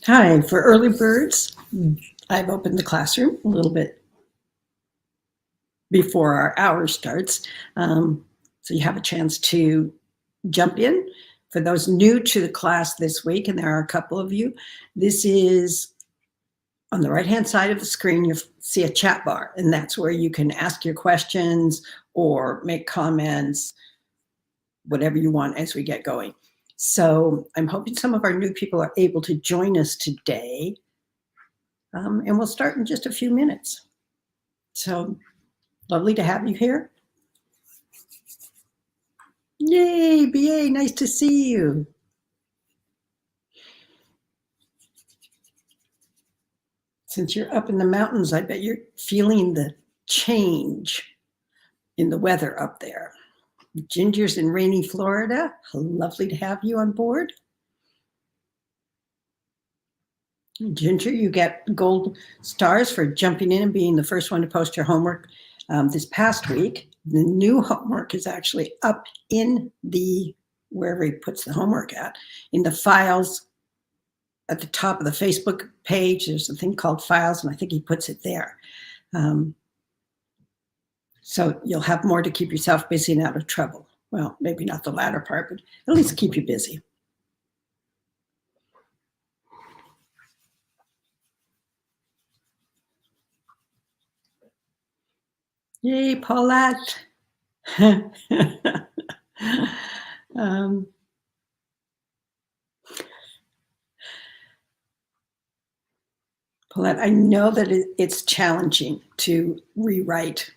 Hi, for early birds, I've opened the classroom a little bit before our hour starts. So you have a chance to jump in. For those new to the class this week, and there are a couple of you, this is on the right-hand side of the screen, you see a chat bar, and that's where you can ask your questions or make comments, whatever you want as we get going. So I'm hoping some of our new people are able to join us today. And we'll start in just a few minutes. So lovely to have you here. Yay, BA, nice to see you. Since you're up in the mountains, I bet you're feeling the change in the weather up there. Ginger's in rainy Florida. Lovely to have you on board. Ginger, you get gold stars for jumping in and being the first one to post your homework this past week. The new homework is actually up in the, wherever he puts the homework at, in the files at the top of the Facebook page. There's a thing called files, and I think he puts it there. So you'll have more to keep yourself busy and out of trouble. Well, maybe not the latter part, but at least keep you busy. Yay, Paulette. Paulette, I know that it's challenging to rewrite.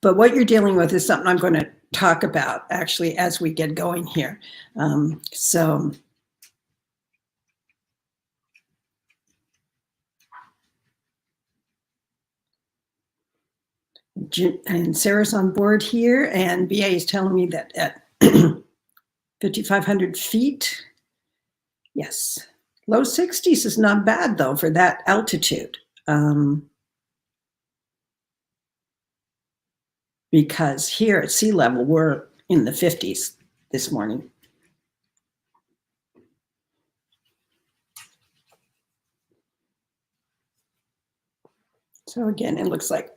But what you're dealing with is something I'm going to talk about actually as we get going here. And Sarah's on board here, and BA is telling me that at 5,500 feet, yes, low 60s is not bad though for that altitude. Because here at sea level, we're in the 50s this morning. So again, it looks like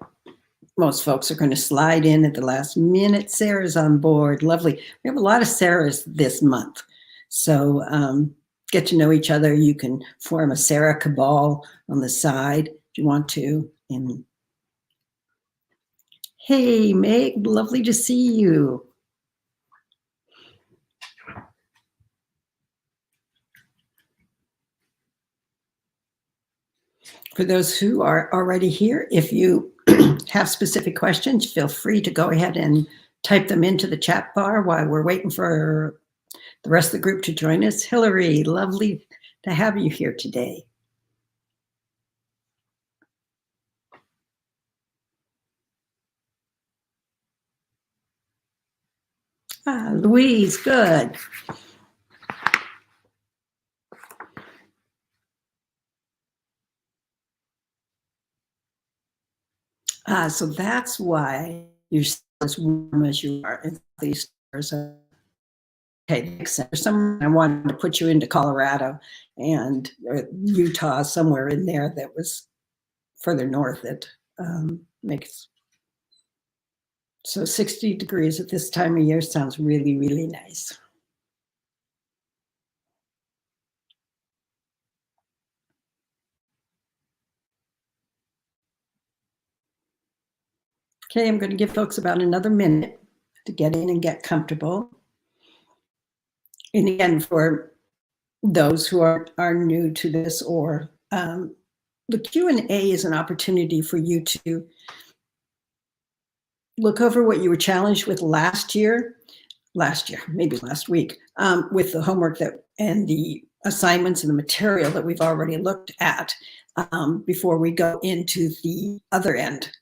most folks are going to slide in at the last minute. Sarah's on board. Lovely. We have a lot of Sarahs this month. So get to know each other. You can form a Sarah cabal on the side if you want to. And hey, Meg, lovely to see you. For those who are already here, if you have specific questions, feel free to go ahead and type them into the chat bar while we're waiting for the rest of the group to join us. Hillary, lovely to have you here today. Louise, good. So that's why you're as warm as you are in these stars. Okay, I wanted to put you into Colorado and Utah, somewhere in there that was further north that makes. So 60 degrees at this time of year sounds really, really nice. Okay, I'm going to give folks about another minute to get in and get comfortable. And again, for those who are new to this, or the Q&A is an opportunity for you to look over what you were challenged with last year, maybe last week, with the homework that and the assignments and the material that we've already looked at before we go into the other end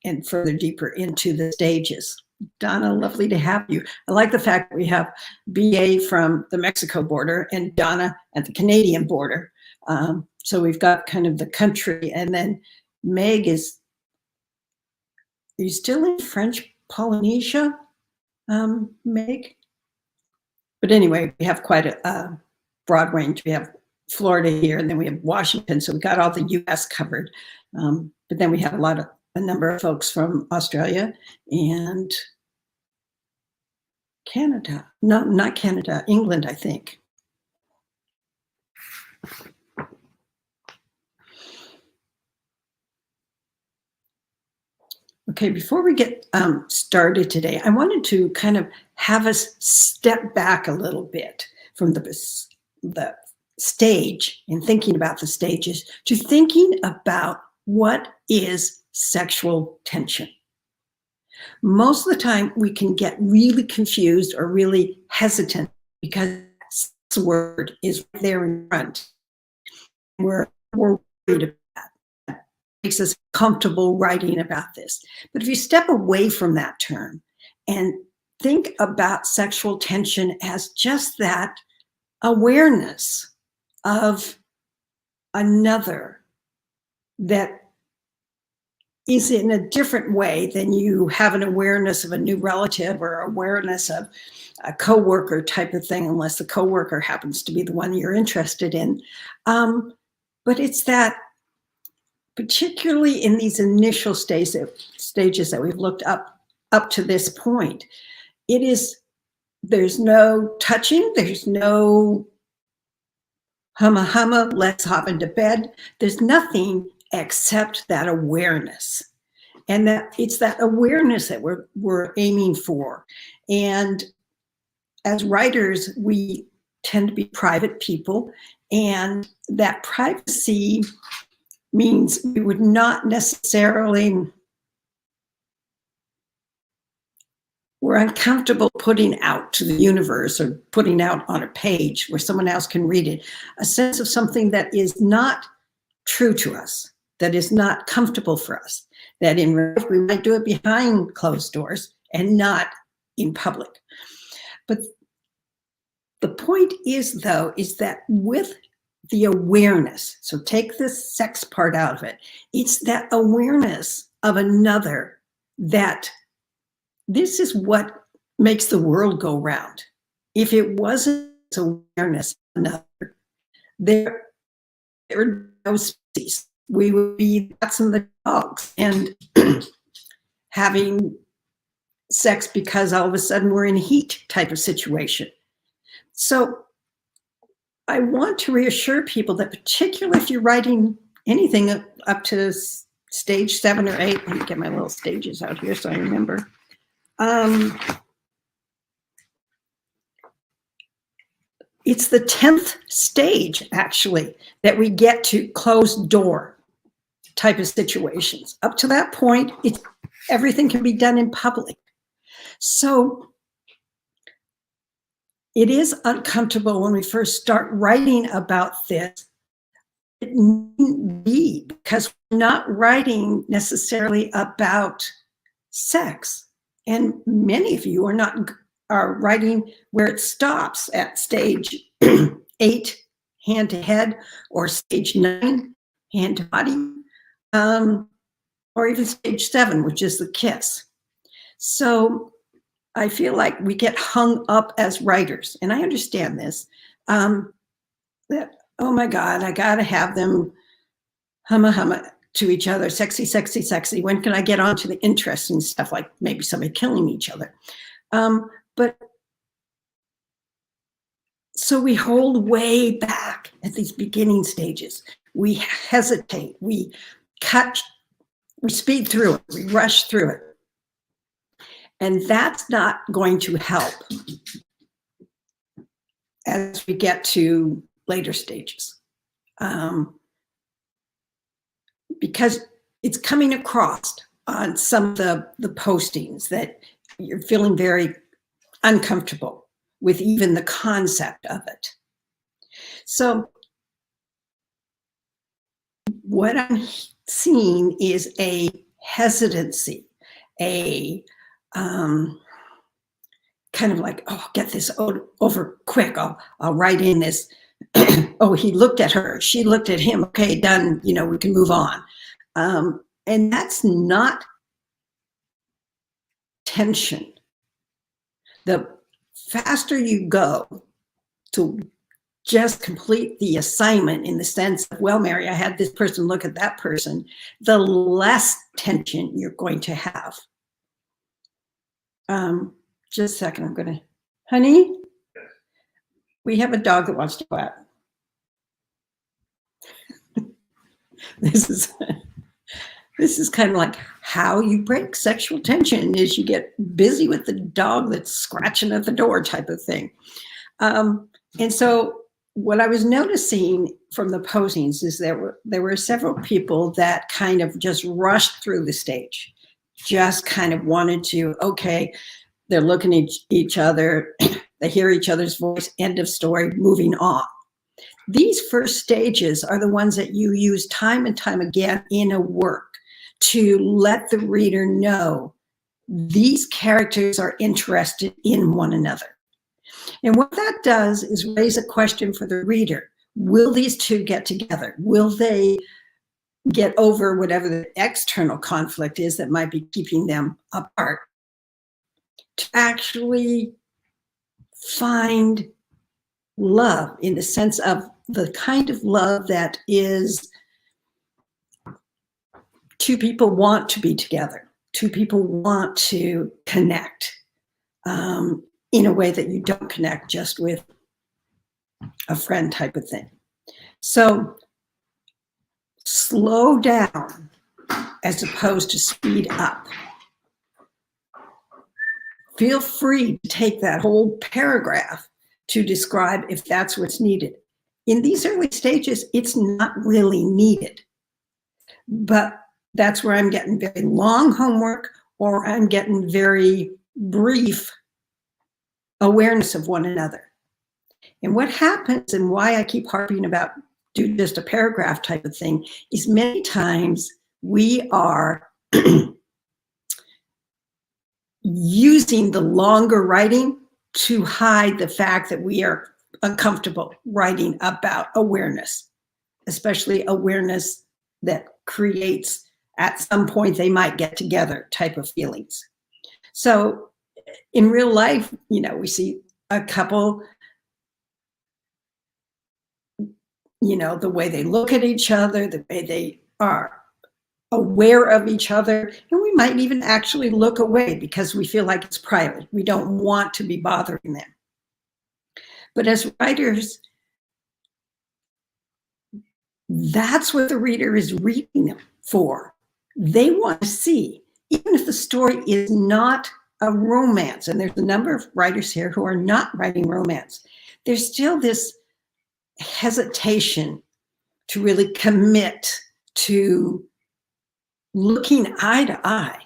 and further deeper into the stages. Donna, lovely to have you. I like the fact that we have BA from the Mexico border and Donna at the Canadian border. So we've got kind of the country, and then Meg is, are you still in French Polynesia, Meg? But anyway, we have quite a broad range. We have Florida here, and then we have Washington. So we got all the U.S. covered. But then we have a number of folks from Australia and Canada. No, not Canada, England, I think. Okay, before we get started today, I wanted to kind of have us step back a little bit from the stage and thinking about the stages to thinking about what is sexual tension. Most of the time we can get really confused or really hesitant because the word is right there in front. We're worried about that. Makes us comfortable writing about this. But if you step away from that term and think about sexual tension as just that awareness of another that is in a different way than you have an awareness of a new relative or awareness of a coworker type of thing, unless the coworker happens to be the one you're interested in. But it's that, particularly in these initial stages that we've looked up to this point, there's no touching, there's no humma, let's hop into bed. There's nothing except that awareness. And that it's that awareness that we're aiming for. And as writers, we tend to be private people, and that privacy means we would not necessarily, we're uncomfortable putting out to the universe or putting out on a page where someone else can read it, a sense of something that is not true to us, that is not comfortable for us, that in real life we might do it behind closed doors and not in public. But the point is, though, is that with the awareness, so take this sex part out of it, it's that awareness of another, that this is what makes the world go round. If it wasn't awareness of another, there are no species. We would be cats and the dogs and having sex because all of a sudden we're in heat type of situation. So I want to reassure people that, particularly if you're writing anything up to stage 7 or 8, let me get my little stages out here so I remember. It's the 10th stage, actually, that we get to closed door type of situations. Up to that point, everything can be done in public. So it is uncomfortable when we first start writing about this. It needn't be, because we're not writing necessarily about sex. And many of you are writing where it stops at stage 8, hand to head, or stage 9, hand to body, or even stage 7, which is the kiss. So I feel like we get hung up as writers, and I understand this, that, oh my God, I gotta have them humma to each other, sexy, sexy, sexy. When can I get on to the interesting stuff, like maybe somebody killing each other? But so we hold way back at these beginning stages. We hesitate, we speed through it, we rush through it. And that's not going to help as we get to later stages. Because it's coming across on some of the postings that you're feeling very uncomfortable with even the concept of it. So what I'm seeing is a hesitancy, a kind of like, oh, get this over quick. I'll write in this. Oh, he looked at her, she looked at him. Okay, done. We can move on. And that's not tension. The faster you go to just complete the assignment in the sense of, well, Mary, I had this person look at that person, the less tension you're going to have. Just a second, I'm gonna, honey, we have a dog that wants to go out. This is kind of like how you break sexual tension is you get busy with the dog that's scratching at the door type of thing. And so what I was noticing from the postings is there were several people that kind of just rushed through the stage, just kind of wanted to, okay, they're looking at each other, they hear each other's voice, end of story, moving on. These first stages are the ones that you use time and time again in a work to let the reader know these characters are interested in one another. And what that does is raise a question for the reader. Will these two get together? Will they get over whatever the external conflict is that might be keeping them apart? To actually find love in the sense of the kind of love that is two people want to be together. Two people want to connect in a way that you don't connect just with a friend type of thing. So slow down as opposed to speed up. Feel free to take that whole paragraph to describe if that's what's needed. In these early stages, it's not really needed, but that's where I'm getting very long homework or I'm getting very brief awareness of one another. And what happens and why I keep harping about do just a paragraph type of thing is many times we are using the longer writing to hide the fact that we are uncomfortable writing about awareness, especially awareness that creates at some point they might get together type of feelings. So in real life, you know, we see a couple, you know, the way they look at each other, the way they are aware of each other, and we might even actually look away because we feel like it's private. We don't want to be bothering them. But as writers, that's what the reader is reading them for. They want to see, even if the story is not a romance, and there's a number of writers here who are not writing romance, there's still this hesitation to really commit to looking eye to eye.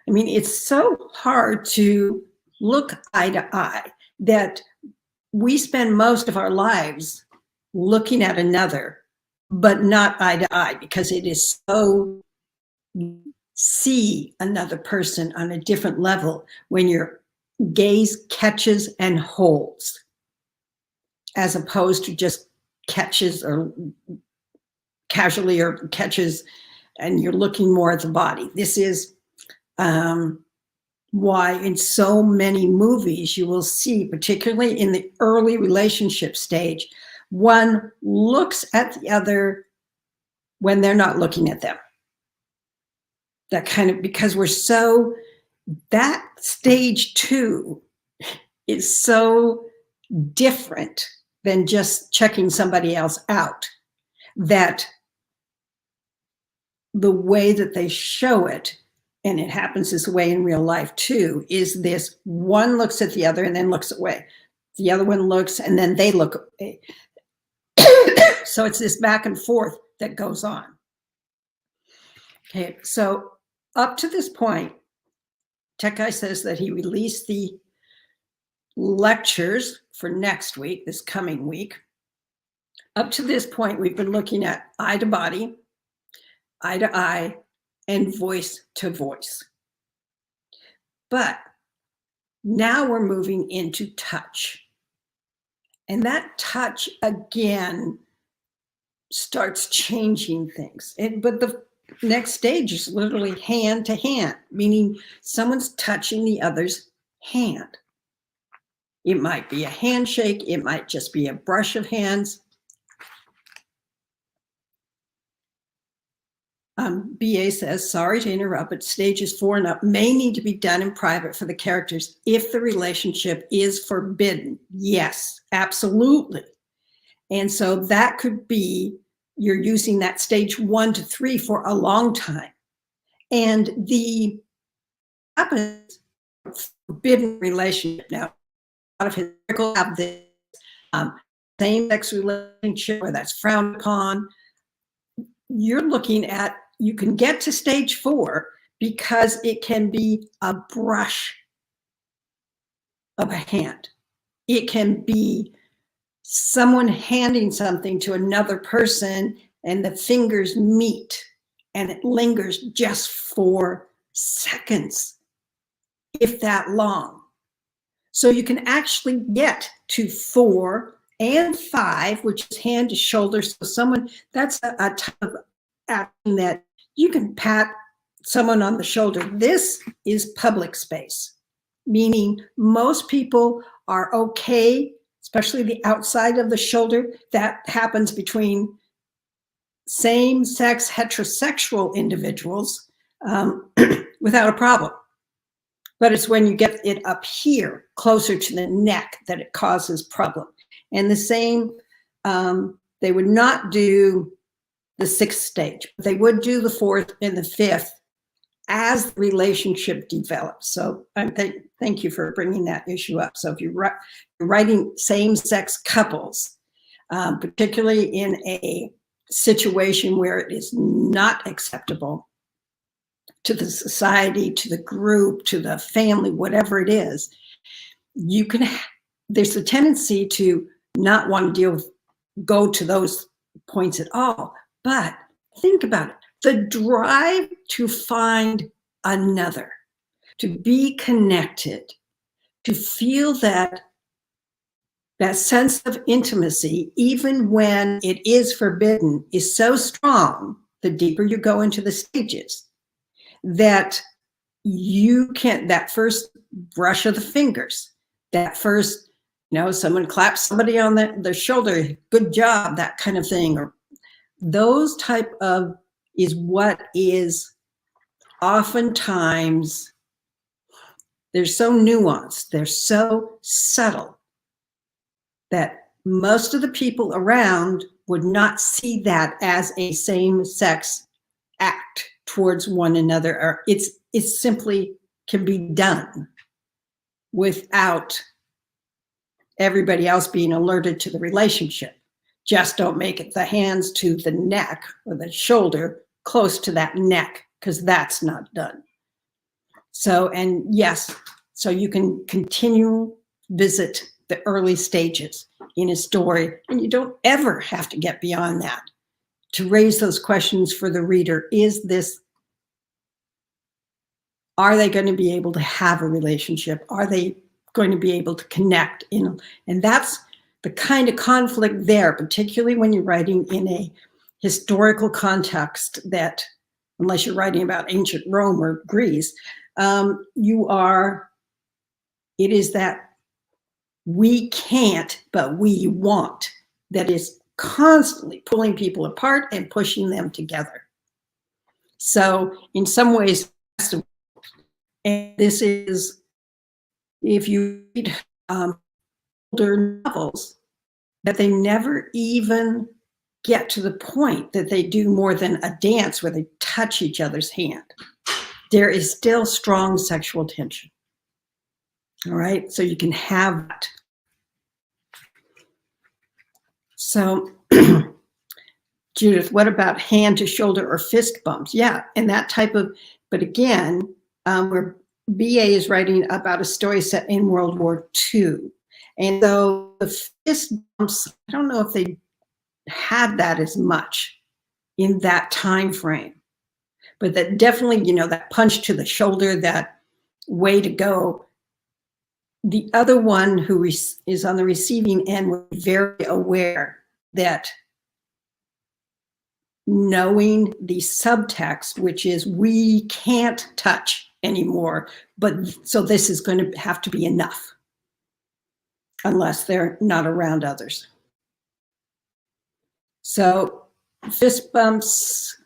I mean, it's so hard to look eye to eye that we spend most of our lives looking at another, but not eye to eye, because it is so see another person on a different level when your gaze catches and holds, as opposed to just catches or casually or catches and you're looking more at the body. This is why in so many movies you will see, particularly in the early relationship stage, one looks at the other when they're not looking at them. That kind of, because we're so, that stage 2 is so different than just checking somebody else out, that the way that they show it, and it happens this way in real life too, is this one looks at the other and then looks away. The other one looks and then they look away. So it's this back and forth that goes on. Okay, so up to this point, Tech Guy says that he released the lectures for next week, this coming week. Up to this point, we've been looking at eye to body, eye to eye, and voice to voice. But now we're moving into touch. And that touch, again, starts changing things. But the next stage is literally hand to hand, meaning someone's touching the other's hand. It might be a handshake. It might just be a brush of hands. BA says, sorry to interrupt, but stages 4 and up may need to be done in private for the characters if the relationship is forbidden. Yes, absolutely. And so that could be, you're using that stage 1 to 3 for a long time. And the forbidden relationship now, a lot of historical have this same-sex relationship where that's frowned upon. You're looking at, you can get to stage 4 because it can be a brush of a hand. It can be someone handing something to another person and the fingers meet and it lingers just for seconds, if that long. So you can actually get to 4 and 5, which is hand to shoulder. So someone, that's a type of action that you can pat someone on the shoulder. This is public space, meaning most people are okay, especially the outside of the shoulder. That happens between same-sex heterosexual individuals without a problem. But it's when you get it up here, closer to the neck, that it causes problem. And the same, they would not do the 6th stage. They would do the 4th and the 5th as the relationship develops. So thank you for bringing that issue up. So if you're writing same-sex couples, particularly in a situation where it is not acceptable to the society, to the group, to the family, whatever it is, you can, there's a tendency to not want to go to those points at all. But think about it. The drive to find another, to be connected, to feel that sense of intimacy, even when it is forbidden, is so strong, the deeper you go into the stages, that you can't, that first brush of the fingers, that first, someone claps somebody on the shoulder, good job, that kind of thing, or those type of, is what is oftentimes, they're so nuanced, they're so subtle that most of the people around would not see that as a same-sex act towards one another, or it simply can be done without everybody else being alerted to the relationship. Just don't make it the hands to the neck or the shoulder close to that neck, because that's not done. So, and yes, so you can continue visit the early stages in a story, and you don't ever have to get beyond that to raise those questions for the reader. Are they going to be able to have a relationship? Are they going to be able to connect? And that's the kind of conflict there, particularly when you're writing in a historical context that, unless you're writing about ancient Rome or Greece, it is that we can't, but we want, that is constantly pulling people apart and pushing them together. So in some ways, and this is, if you read older novels, that they never even get to the point that they do more than a dance where they touch each other's hand. There is still strong sexual tension. All right, so you can have that. So, Judith, what about hand to shoulder or fist bumps? Yeah, and that type of, but again, where BA is writing about a story set in World War II. And so the fist bumps, I don't know if they had that as much in that time frame, but that definitely, that punch to the shoulder, that way to go. The other one who is on the receiving end was very aware that knowing the subtext, which is we can't touch anymore, but so this is going to have to be enough. unless they're not around others. So fist bumps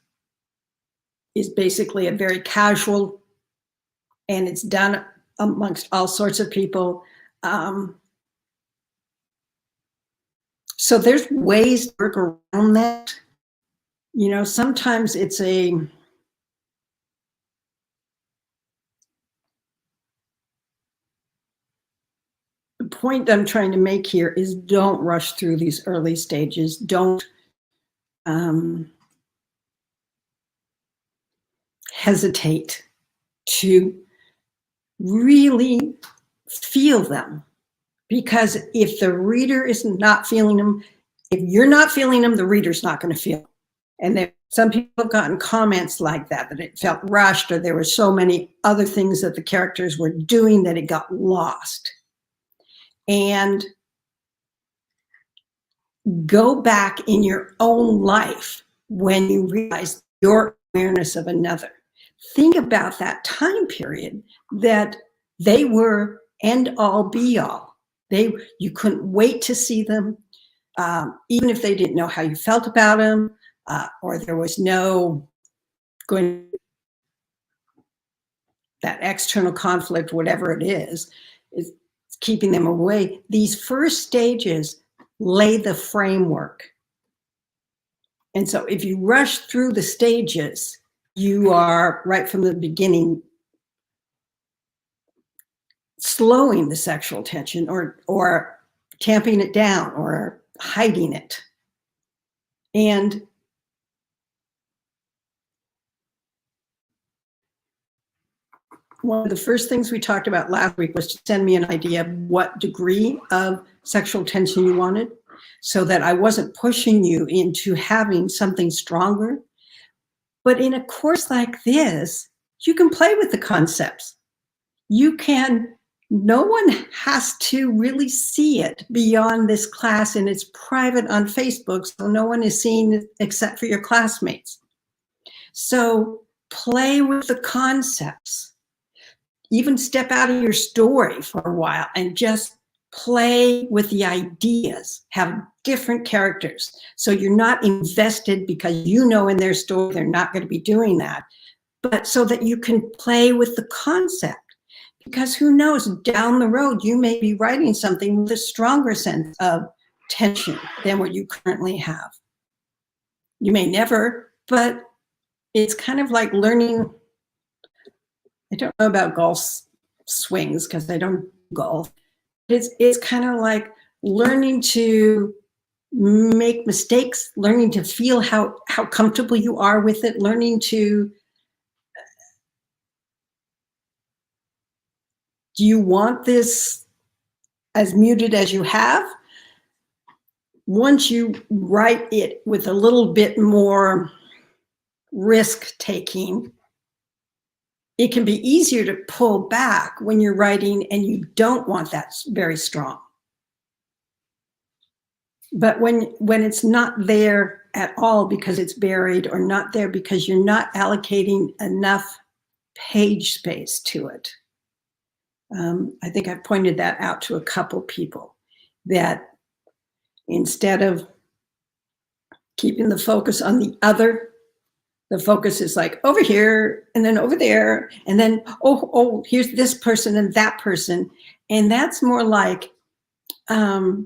is basically a very casual, and it's done amongst all sorts of people. So there's ways to work around that. You know, sometimes it's the point I'm trying to make here is don't rush through these early stages. Don't hesitate to really feel them. Because if the reader is not feeling them, if you're not feeling them, the reader's not going to feel them. And some people have gotten comments like that it felt rushed, or there were so many other things that the characters were doing that it got lost. And go back in your own life when you realize your awareness of another. Think about that time period that they were end all be all. You couldn't wait to see them, even if they didn't know how you felt about them, or there was no going, that external conflict, whatever it is keeping them away. These first stages lay the framework. And so if you rush through the stages, you are right from the beginning slowing the sexual tension, or tamping it down, or hiding it. And one of the first things we talked about last week was to send me an idea of what degree of sexual tension you wanted, so that I wasn't pushing you into having something stronger. But in a course like this, you can play with the concepts. No one has to really see it beyond this class, and it's private on Facebook, so no one is seeing it except for your classmates. So play with the concepts. Even step out of your story for a while and just play with the ideas. Have different characters. So you're not invested because you know in their story they're not going to be doing that, but so that you can play with the concept. Because who knows, down the road, you may be writing something with a stronger sense of tension than what you currently have. You may never, but it's kind of like learning. I don't know about golf swings because I don't golf. It's kind of like learning to make mistakes, learning to feel how comfortable you are with it, learning to, do you want this as muted as you have? Once you write it with a little bit more risk taking, it can be easier to pull back when you're writing and you don't want that very strong. But when it's not there at all because it's buried, or not there because you're not allocating enough page space to it. I think I've pointed that out to a couple people, that instead of keeping the focus on the other, the focus is like over here and then over there, and then, oh, here's this person and that person. And that's more like a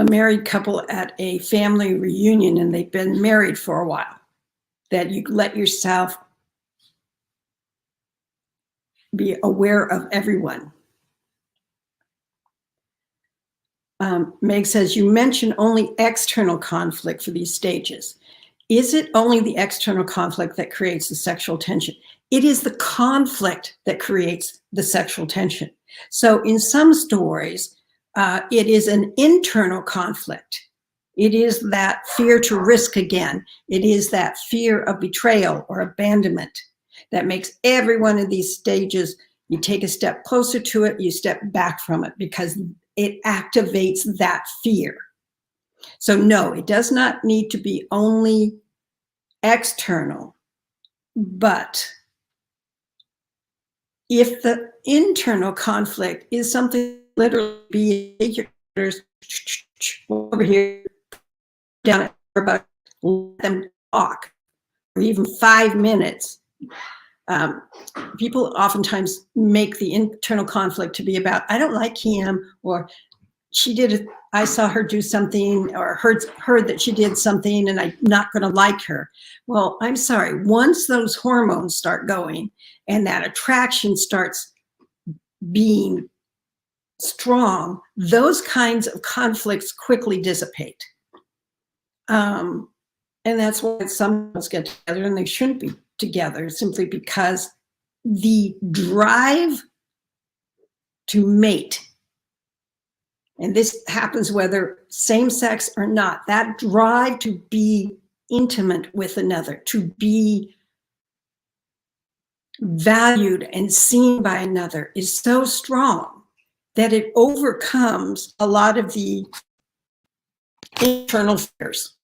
married couple at a family reunion, and they've been married for a while, that you let yourself be aware of everyone. Meg says, you mentioned only external conflict for these stages. Is it only the external conflict that creates the sexual tension? It is the conflict that creates the sexual tension. So in some stories, it is an internal conflict. It is that fear to risk again. It is that fear of betrayal or abandonment that makes every one of these stages, you take a step closer to it, you step back from it, because it activates that fear. So no, it does not need to be only external, but If the internal conflict is something literally behaviors over here, down about, let them talk, or even 5 minutes. People oftentimes make the internal conflict to be about, I don't like him, or she did, I saw her do something, or heard that she did something and I'm not going to like her. Well, I'm sorry. Once those hormones start going and that attraction starts being strong, those kinds of conflicts quickly dissipate. And that's why some couples get together and they shouldn't be together, simply because the drive to mate, and this happens whether same sex or not, that drive to be intimate with another, to be valued and seen by another, is so strong that it overcomes a lot of the internal fears.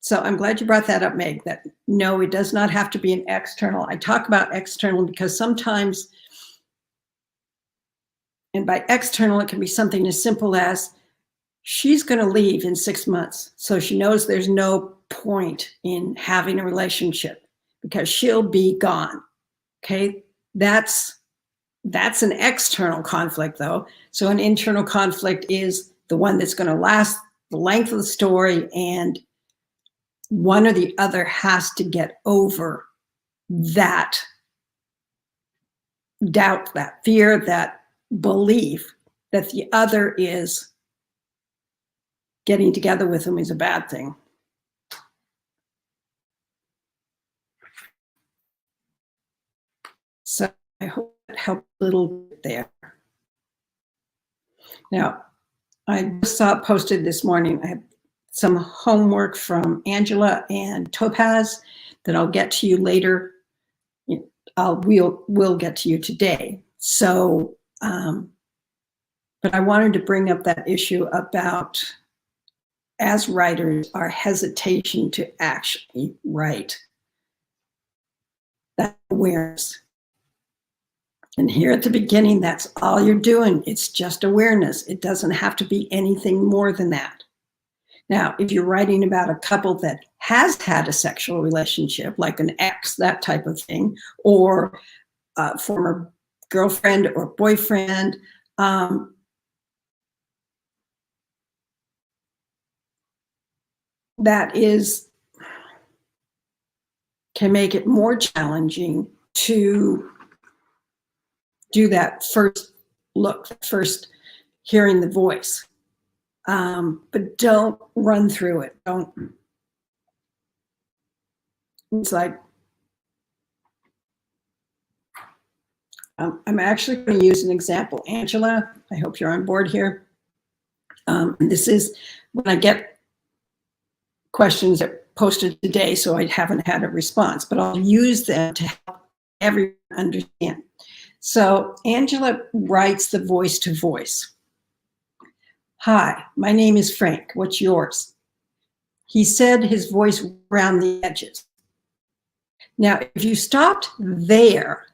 So I'm glad you brought that up, Meg, that no, it does not have to be an external. I talk about external because sometimes, and by external, it can be something as simple as she's going to leave in 6 months. So she knows there's no point in having a relationship because she'll be gone. Okay. That's an external conflict though. So an internal conflict is the one that's going to last the length of the story, and one or the other has to get over that doubt, that fear, that belief that the other is getting together with them is a bad thing. So I hope that helped a little bit there. Now, I just saw it posted this morning. I have some homework from Angela and Topaz that I'll get to you later. We'll get to you today. So, but I wanted to bring up that issue about, as writers, our hesitation to actually write. That awareness. And here at the beginning, that's all you're doing. It's just awareness. It doesn't have to be anything more than that. Now, if you're writing about a couple that has had a sexual relationship, like an ex, that type of thing, or a former girlfriend or boyfriend, that can make it more challenging to do that first look, first hearing the voice. But don't run through it. It's like, I'm actually going to use an example. Angela, I hope you're on board here. This is when I get questions that posted today, so I haven't had a response, but I'll use them to help everyone understand. So Angela writes the voice to voice. Hi, my name is Frank. What's yours? He said, his voice around the edges. Now, if you stopped there,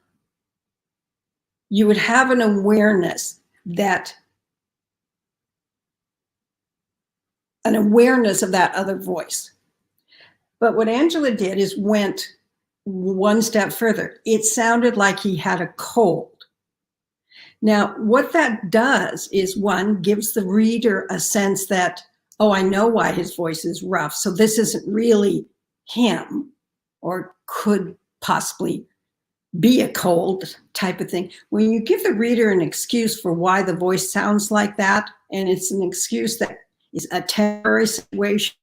you would have an awareness of that other voice. But what Angela did is went one step further. It sounded like he had a cold. Now, what that does is, one, gives the reader a sense that, oh, I know why his voice is rough, so this isn't really him, or could possibly be a cold type of thing. When you give the reader an excuse for why the voice sounds like that, and it's an excuse that is a temporary situation,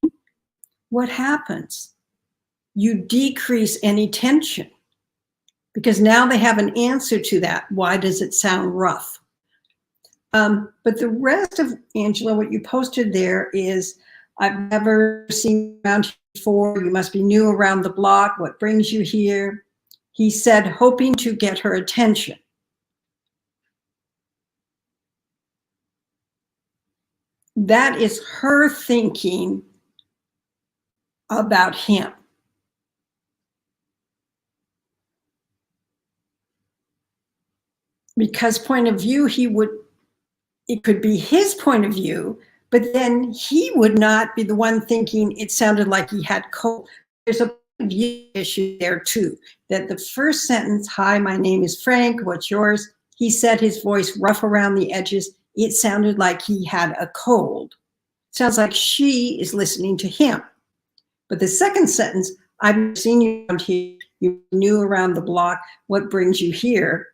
what happens? You decrease any tension, because now they have an answer to that. Why does it sound rough? But the rest of, Angela, what you posted there is, I've never seen you around here before. You must be new around the block. What brings you here? He said, hoping to get her attention. That is her thinking about him. because point of view, it could be his point of view, but then he would not be the one thinking it sounded like he had cold. There's a view issue there too, that the first sentence, hi, my name is Frank, what's yours? He said his voice rough around the edges. It sounded like he had a cold. Sounds like she is listening to him. But the second sentence, I've seen you around here, you knew around the block, what brings you here?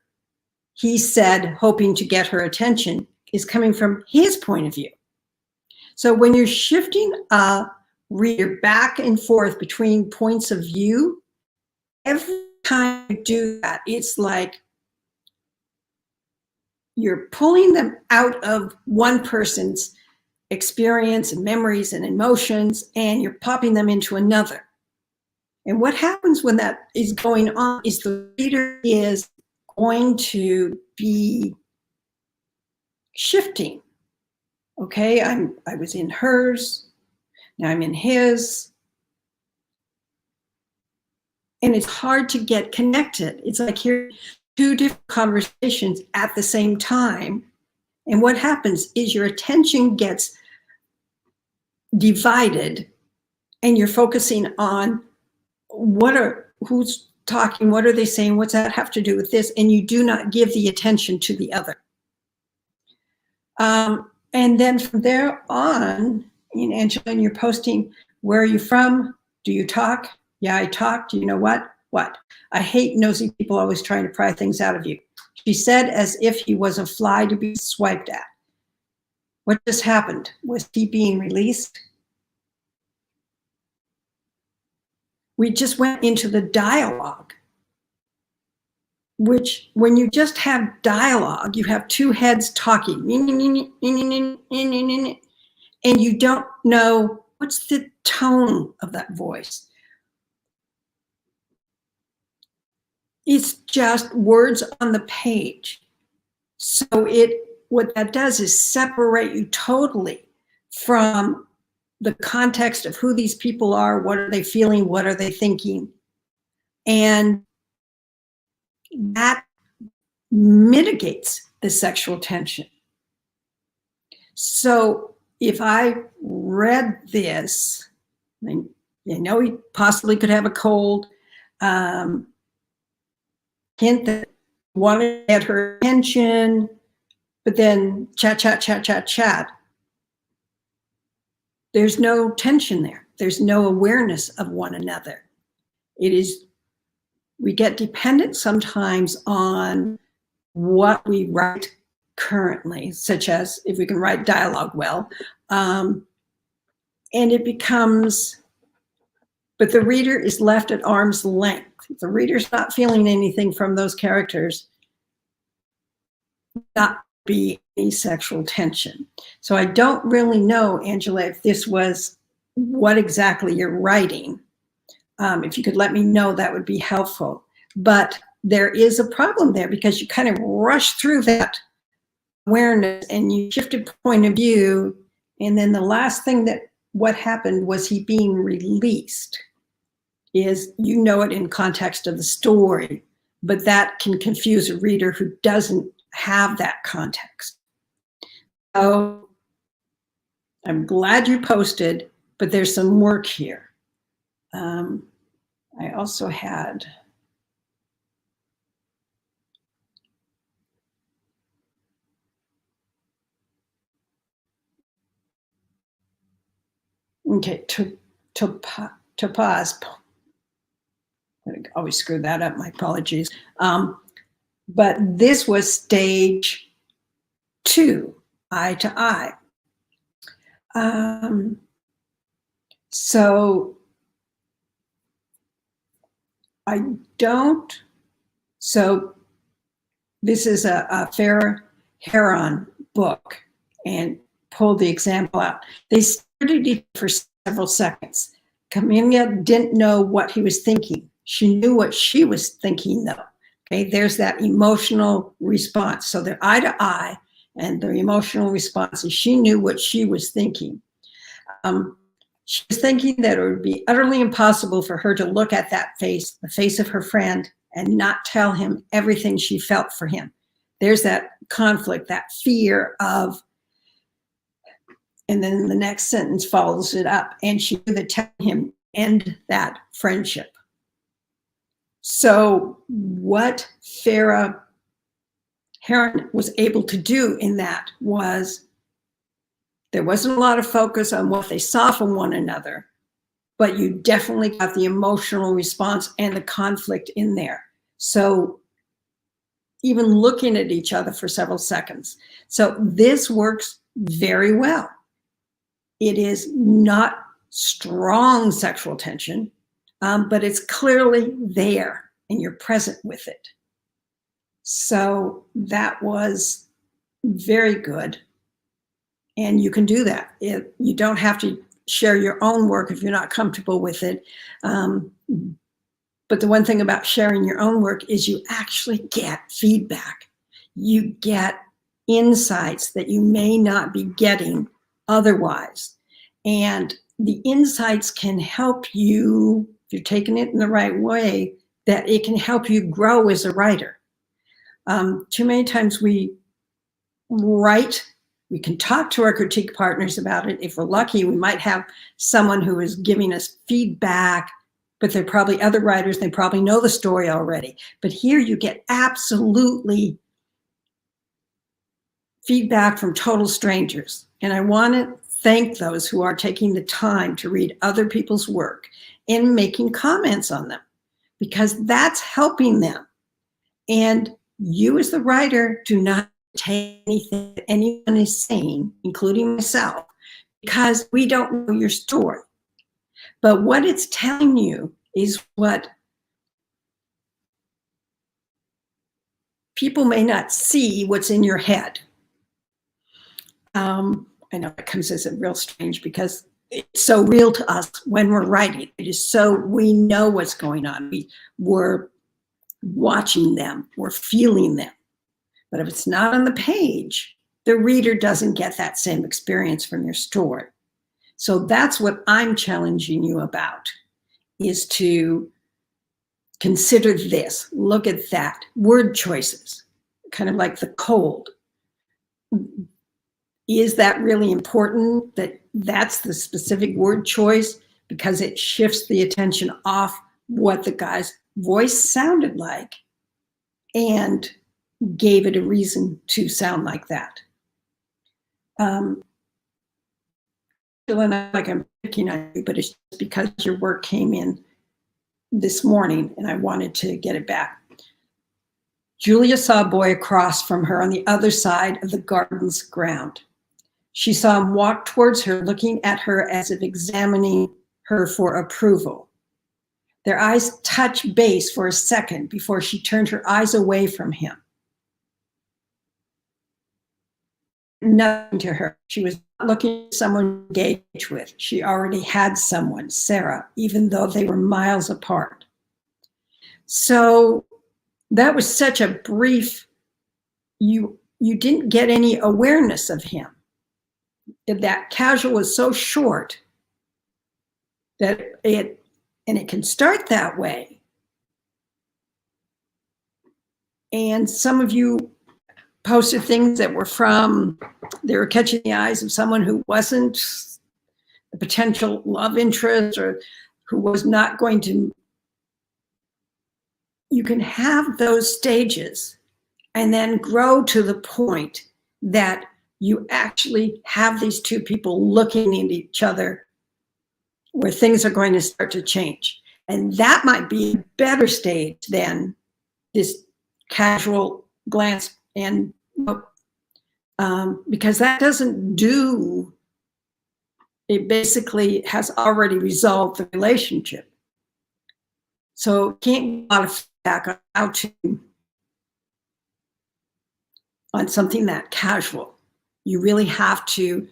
He said, hoping to get her attention, is coming from his point of view. So when you're shifting a reader back and forth between points of view, every time you do that, it's like you're pulling them out of one person's experience and memories and emotions, and you're popping them into another. And what happens when that is going on is the reader is going to be shifting. Okay, I was in hers, now I'm in his. And it's hard to get connected. It's like hearing two different conversations at the same time. And what happens is your attention gets divided and you're focusing on who's talking, what are they saying, what's that have to do with this? And you do not give the attention to the other. And then from there on, Angela, you're posting, where are you from? Do you talk? Yeah, I talk. Do you know what? What? I hate nosy people always trying to pry things out of you. She said as if he was a fly to be swiped at. What just happened? Was he being released? We just went into the dialogue, which when you just have dialogue, you have two heads talking, and you don't know what's the tone of that voice. It's just words on the page. So what that does is separate you totally from the context of who these people are, what are they feeling, what are they thinking, and that mitigates the sexual tension. So if I read this, I know he possibly could have a cold, hint that he wanted to get her attention, but then chat. There's no tension there. There's no awareness of one another. We get dependent sometimes on what we write currently, such as if we can write dialogue well, and it becomes, but the reader is left at arm's length. The reader's not feeling anything from those characters, not be any sexual tension. So I don't really know, Angela, if this was what exactly you're writing. If you could let me know, that would be helpful. But there is a problem there because you kind of rush through that awareness and you shifted point of view. And then the last thing what happened was he being released is, you know it in context of the story, but that can confuse a reader who doesn't have that context. So I'm glad you posted, but there's some work here. I also had, okay, Topaz, I always screw that up, my apologies. But this was stage 2, eye to eye. So this is a Farah Heron book, and pulled the example out. They studied it for several seconds. Camilla didn't know what he was thinking. She knew what she was thinking though. Okay, there's that emotional response. So they're eye to eye, and the emotional response is she knew what she was thinking. She was thinking that it would be utterly impossible for her to look at that face, the face of her friend, and not tell him everything she felt for him. there's that conflict, that fear of, and then the next sentence follows it up. And she knew that telling him end that friendship. So what Farah Heron was able to do in that was there wasn't a lot of focus on what they saw from one another, but you definitely got the emotional response and the conflict in there. So even looking at each other for several seconds. So this works very well. It is not strong sexual tension, but it's clearly there and you're present with it. So that was very good. And you can do that. You don't have to share your own work if you're not comfortable with it. But the one thing about sharing your own work is you actually get feedback. You get insights that you may not be getting otherwise. And the insights can help you, if you're taking it in the right way, that it can help you grow as a writer. Too many times we write, we can talk to our critique partners about it. If we're lucky, we might have someone who is giving us feedback, but they're probably other writers, they probably know the story already. But here you get absolutely feedback from total strangers. And I want to thank those who are taking the time to read other people's work and making comments on them, because that's helping them. And you as the writer do not take anything that anyone is saying, including myself, because we don't know your story. But what it's telling you is what people may not see what's in your head. I know it comes as a real strange because it's so real to us when we're writing. It is so, we know what's going on. We're watching them, we're feeling them. But if it's not on the page, the reader doesn't get that same experience from your story. So that's what I'm challenging you about, is to consider this, look at that, word choices, kind of like the cold. Is that really important that that's the specific word choice? Because it shifts the attention off what the guy's voice sounded like and gave it a reason to sound like that. Like I'm picking on you, but it's just because your work came in this morning and I wanted to get it back. Julia saw a boy across from her on the other side of the garden's ground. She saw him walk towards her, looking at her as if examining her for approval. Their eyes touched base for a second before she turned her eyes away from him. Nothing to her. She was not looking for someone to engage with. She already had someone, Sarah, even though they were miles apart. So that was such a brief, you didn't get any awareness of him. That casual was so short that it can start that way. And some of you posted things that were they were catching the eyes of someone who wasn't a potential love interest or who was not going to. You can have those stages and then grow to the point that you actually have these two people looking at each other where things are going to start to change. And that might be a better stage than this casual glance, and because that doesn't do, it basically has already resolved the relationship. So can't get a lot of feedback on how to, on something that casual. You really have to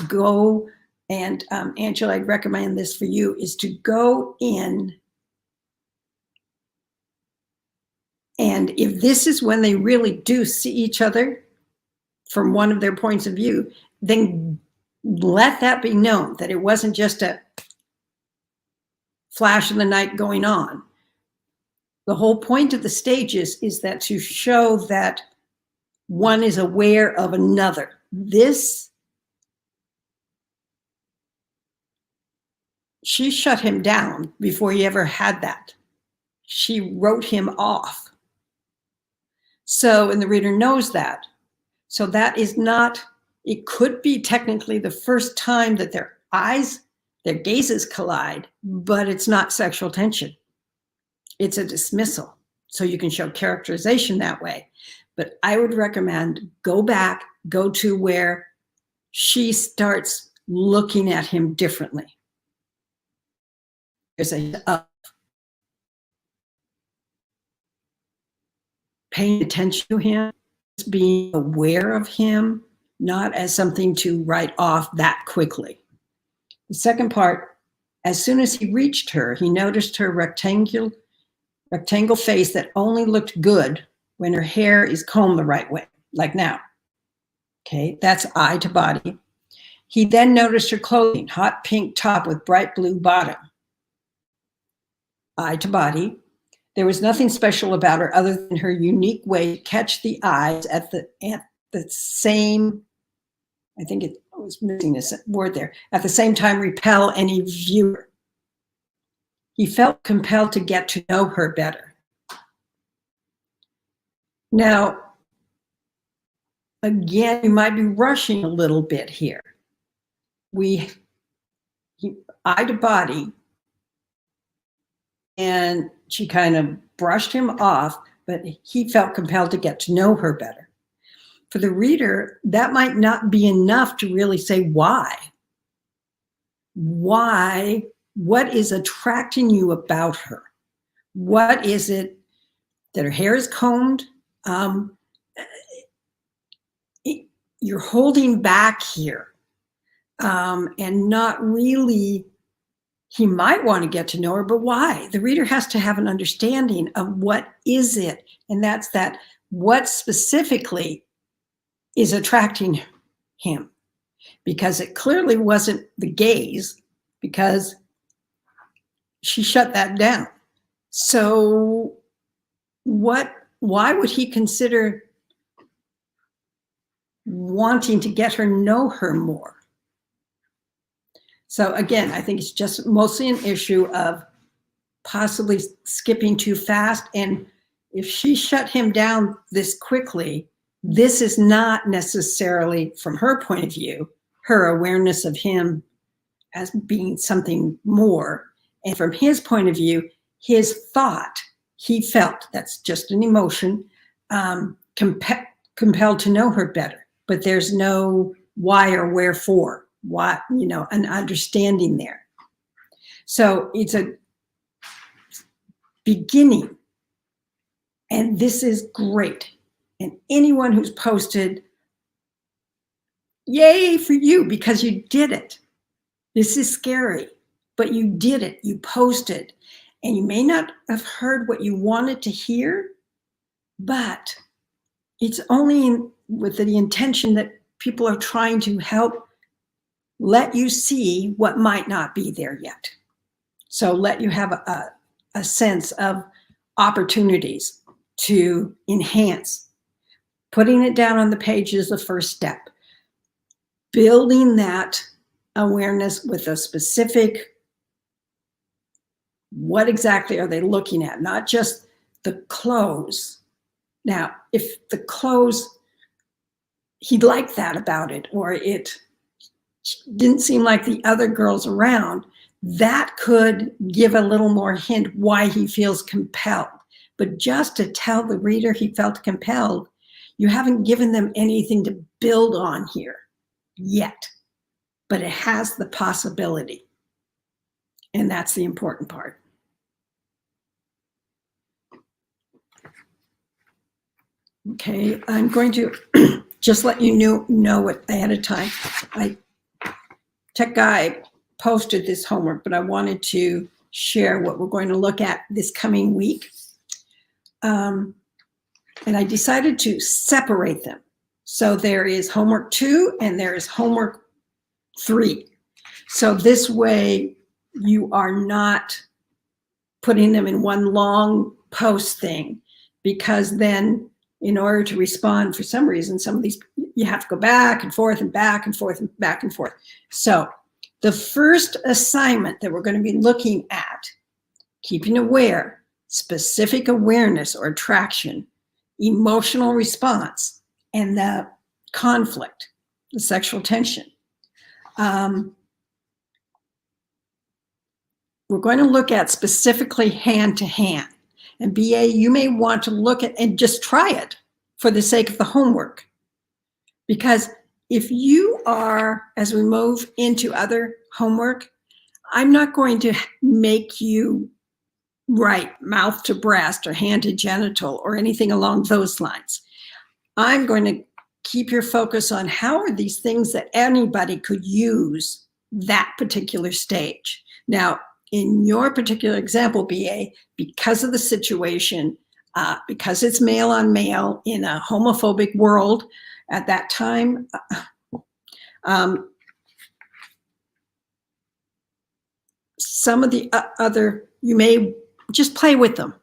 go, and Angela, I'd recommend this for you, is to go in, and if this is when they really do see each other from one of their points of view, then let that be known, that it wasn't just a flash in the night going on. The whole point of the stages is that to show that one is aware of another. She shut him down before he ever had that. She wrote him off. So, and the reader knows that. So that is not, it could be technically the first time that their gazes collide, but it's not sexual tension. It's a dismissal. So you can show characterization that way. But I would recommend go back, go to where she starts looking at him differently. There's paying attention to him, being aware of him, not as something to write off that quickly. The second part, as soon as he reached her, he noticed her rectangle face that only looked good when her hair is combed the right way, like now. Okay, that's eye to body. He then noticed her clothing, hot pink top with bright blue bottom. Eye to body. There was nothing special about her other than her unique way to catch the eyes at the same, I think it was missing a word there, at the same time repel any viewer. He felt compelled to get to know her better. Now, again, you might be rushing a little bit here. Eye to body, and she kind of brushed him off, but he felt compelled to get to know her better. For the reader, that might not be enough to really say why. Why? What is attracting you about her? What is it that her hair is combed? You're holding back here and not really. He might want to get to know her, but why? The reader has to have an understanding of what is it, and that's that what specifically is attracting him, because it clearly wasn't the gaze, because she shut that down. So why would he consider wanting to get her know her more? So again, I think it's just mostly an issue of possibly skipping too fast. And if she shut him down this quickly, this is not necessarily, from her point of view, her awareness of him as being something more. And from his point of view, his thought, he felt, that's just an emotion, compelled to know her better. But there's no why or wherefore. What, an understanding there. So it's a beginning, and this is great. And anyone who's posted, yay for you, because you did it. This is scary, but you did it. You posted, and you may not have heard what you wanted to hear, but it's only with the intention that people are trying to help let you see what might not be there yet. So let you have a sense of opportunities to enhance. Putting it down on the page is the first step. Building that awareness with a specific, what exactly are they looking at? Not just the clothes. Now, if the clothes, he liked that about it, or it didn't seem like the other girls around, that could give a little more hint why he feels compelled. But just to tell the reader he felt compelled, you haven't given them anything to build on here yet, but it has the possibility. And that's the important part. Okay, I'm going to just let you know it ahead of time. Tech Guy posted this homework, but I wanted to share what we're going to look at this coming week. And I decided to separate them. So there is homework 2 and there is homework 3. So this way you are not putting them in one long post thing, because then in order to respond, for some reason, some of these, you have to go back and forth and back and forth and back and forth. So the first assignment that we're going to be looking at, keeping aware, specific awareness or attraction, emotional response, and the conflict, the sexual tension. We're going to look at specifically hand to hand. And BA, you may want to look at and just try it for the sake of the homework. Because if you are, as we move into other homework, I'm not going to make you write mouth to breast or hand to genital or anything along those lines. I'm going to keep your focus on how are these things that anybody could use that particular stage. Now, in your particular example, BA, because of the situation, because it's male on male in a homophobic world at that time, some of the other, you may just play with them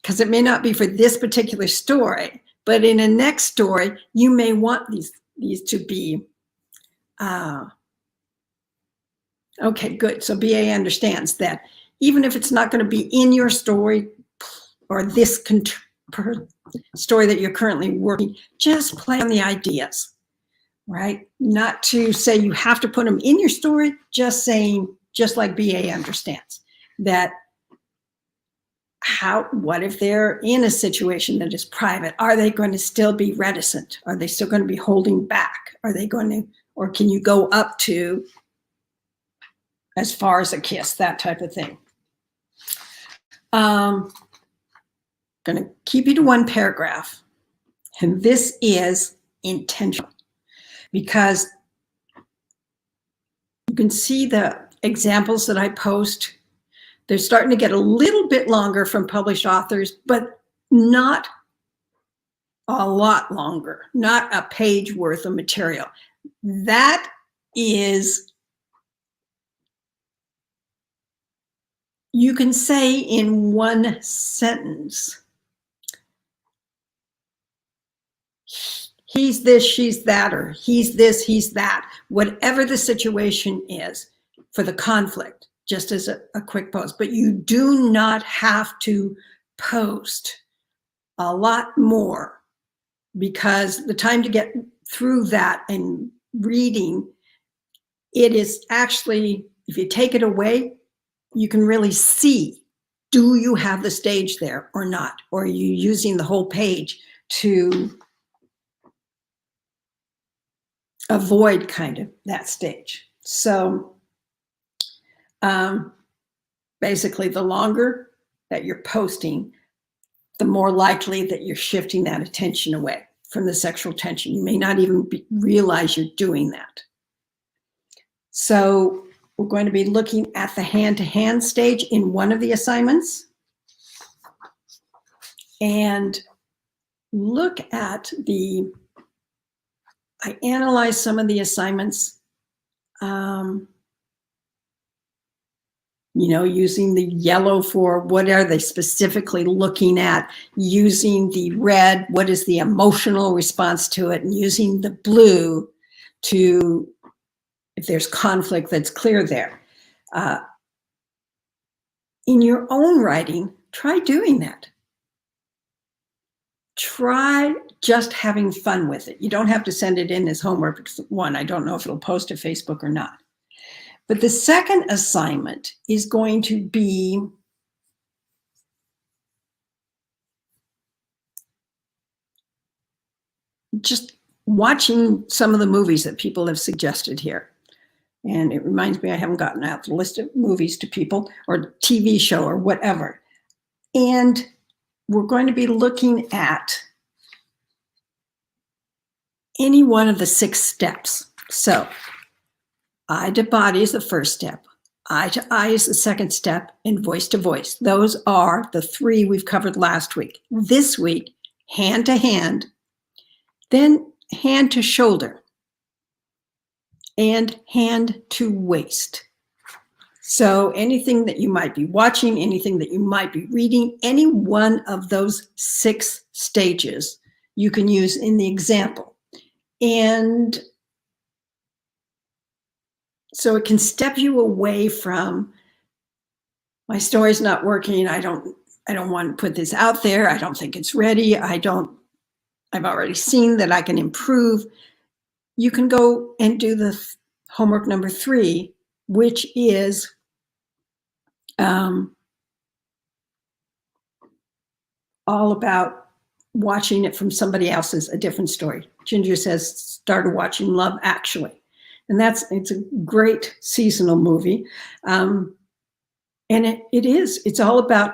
because it may not be for this particular story, but in a next story, you may want these to be, okay, good. So BA understands that even if it's not going to be in your story or this story that you're currently working, just play on the ideas, right? Not to say you have to put them in your story, just saying, just like BA understands that what if they're in a situation that is private? Are they going to still be reticent? Are they still going to be holding back? Are they going to, or can you go up to as far as a kiss, that type of thing? Going to keep you to one paragraph. And this is intentional because you can see the examples that I post. They're starting to get a little bit longer from published authors, but not a lot longer, not a page worth of material. That is, you can say in one sentence, he's this, she's that, or he's this, he's that, whatever the situation is for the conflict, just as a quick post. But you do not have to post a lot more because the time to get through that and reading, it is actually, if you take it away, you can really see, do you have the stage there or not? Or are you using the whole page to avoid kind of that stage? So basically, the longer that you're posting, the more likely that you're shifting that attention away from the sexual tension. You may not even realize you're doing that. So we're going to be looking at the hand-to-hand stage in one of the assignments and look at I analyzed some of the assignments, using the yellow for what are they specifically looking at, using the red, what is the emotional response to it, and using the blue to, if there's conflict that's clear there. In your own writing, try doing that. Try just having fun with it. You don't have to send it in as homework. One, I don't know if it'll post to Facebook or not. But the second assignment is going to be just watching some of the movies that people have suggested here. And it reminds me, I haven't gotten out the list of movies to people or TV show or whatever. And we're going to be looking at any one of the 6 steps. So eye to body is the first step. Eye to eye is the second step, and voice to voice. Those are the 3 we've covered last week. This week, hand to hand, then hand to shoulder, and hand to waist. So anything that you might be watching, anything that you might be reading, any one of those 6 stages you can use in the example. And so it can step you away from, my story's not working, I don't want to put this out there, I don't think it's ready, I've already seen that I can improve. You can go and do the homework number 3, which is all about watching it from somebody else's, a different story. Ginger says, started watching Love Actually. And it's a great seasonal movie. And it's all about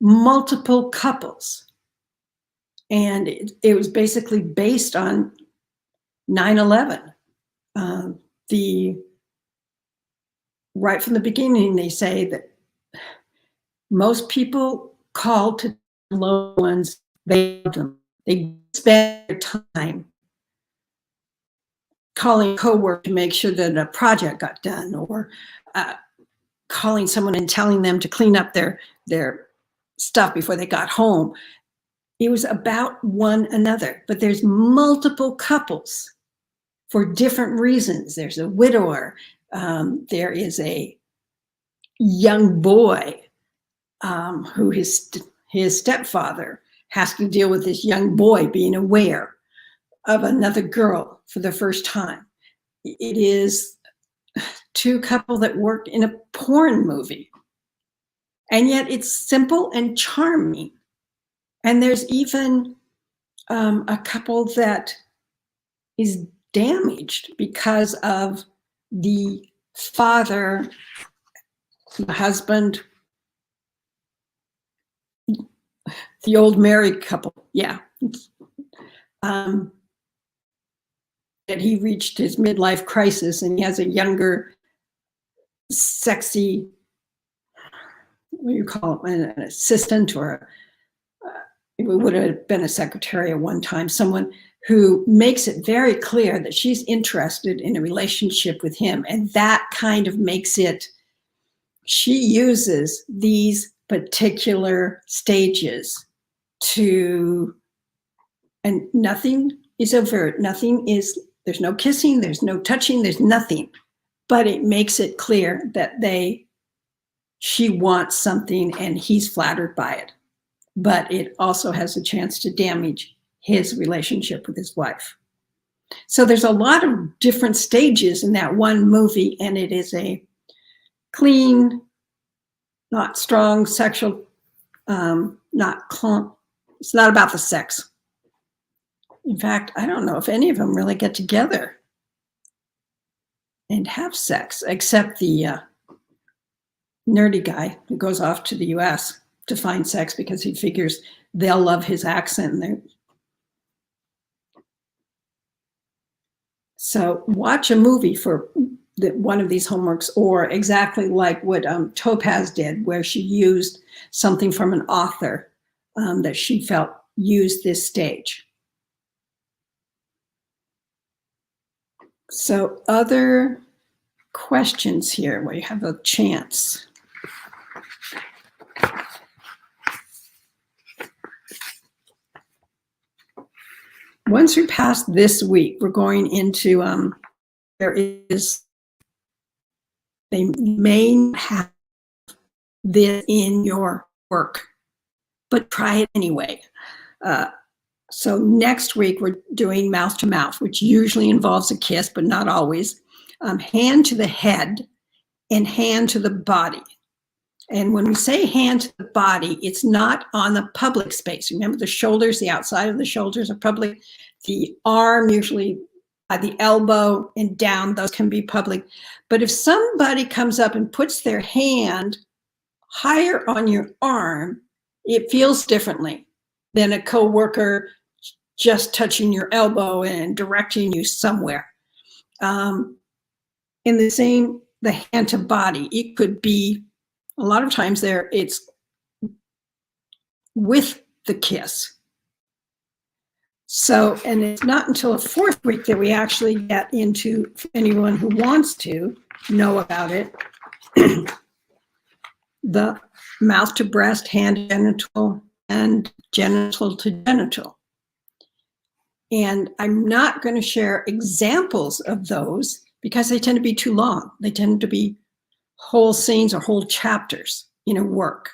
multiple couples. And it was basically based on 9/11. Right from the beginning, they say that most people call to loved ones, they love them. They spend their time calling a coworker to make sure that a project got done, or calling someone and telling them to clean up their stuff before they got home. It was about one another, but there's multiple couples for different reasons. There's a widower. There is a young boy who his stepfather has to deal with this young boy being aware of another girl for the first time. It is 2 couples that work in a porn movie. And yet it's simple and charming. And there's even a couple that is damaged because of the father, the husband, the old married couple. Yeah. That he reached his midlife crisis and he has a younger, sexy, what do you call it, an assistant, or it would have been a secretary at one time, someone who makes it very clear that she's interested in a relationship with him. And that kind of makes it, she uses these particular stages to, and nothing is overt, there's no kissing, there's no touching, there's nothing, but it makes it clear that she wants something and he's flattered by it. But it also has a chance to damage his relationship with his wife. So there's a lot of different stages in that one movie, and it is a clean, not strong sexual, it's not about the sex. In fact, I don't know if any of them really get together and have sex, except the nerdy guy who goes off to the US to find sex because he figures they'll love his accent. So watch a movie for one of these homeworks, or exactly like what Topaz did, where she used something from an author that she felt used this stage. So other questions here where you have a chance. Once we pass this week, we're going into, they may have this in your work, but try it anyway. So next week, we're doing mouth to mouth, which usually involves a kiss, but not always. Hand to the head and hand to the body. And when we say hand to the body, it's not on the public space. Remember, the shoulders, the outside of the shoulders are public. The arm, usually at the elbow and down, those can be public. But if somebody comes up and puts their hand higher on your arm, it feels differently than a coworker just touching your elbow and directing you somewhere. In the hand to body, it could be, a lot of times it's with the kiss. So, and it's not until the 4th week that we actually get into, for anyone who wants to know about it, the mouth to breast, hand to genital, and genital to genital. And I'm not going to share examples of those because they tend to be too long. They tend to be whole scenes or whole chapters in a work.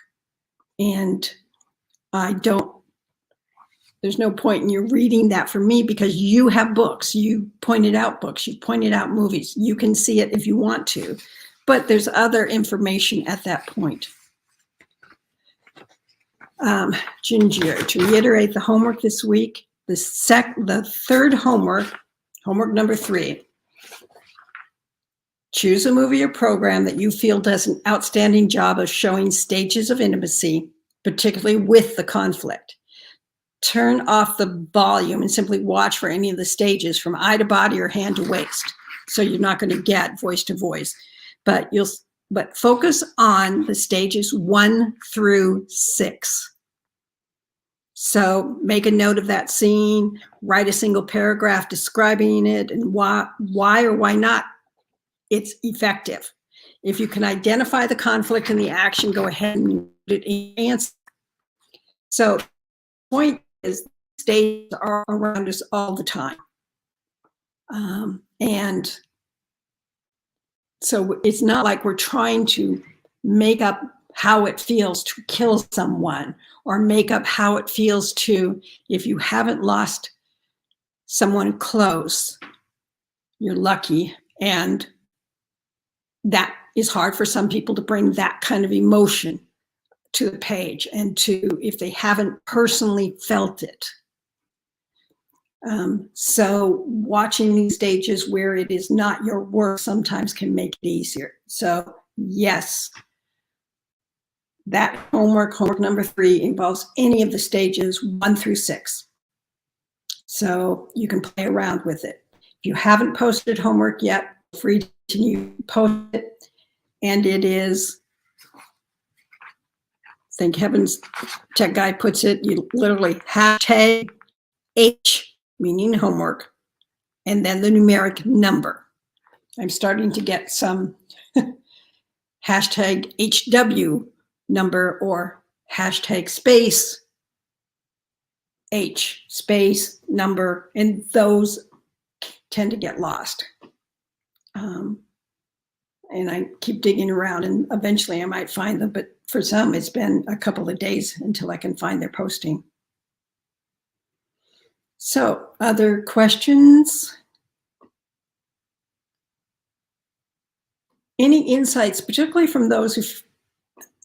And there's no point in you reading that for me because you have books. You pointed out books. You pointed out movies. You can see it if you want to. But there's other information at that point. Ginger, to reiterate the homework this week, the third homework number 3, choose a movie or program that you feel does an outstanding job of showing stages of intimacy, particularly with the conflict. Turn off the volume and simply watch for any of the stages from eye to body or hand to waist. So you're not going to get voice to voice, but focus on the stages 1 through 6. So make a note of that scene, write a single paragraph describing it and why or why not it's effective. If you can identify the conflict and the action, go ahead and put it in your answer. So the point is stages are around us all the time. And so it's not like we're trying to make up how it feels to kill someone or make up how it feels to, if you haven't lost someone close, you're lucky. And that is hard for some people to bring that kind of emotion to the page and to, if they haven't personally felt it. So watching these stages where it is not your work sometimes can make it easier. So yes, that homework number 3 involves any of the stages 1 through 6. So you can play around with it. If you haven't posted homework yet, feel free to continue to post it. And it is, thank heavens, Tech Guy puts it, you literally hashtag H, meaning homework, and then the numeric number. I'm starting to get some hashtag HW number or hashtag space H space number, and those tend to get lost. And I keep digging around and eventually I might find them, but for some it's been a couple of days until I can find their posting. So, other questions? Any insights, particularly from those who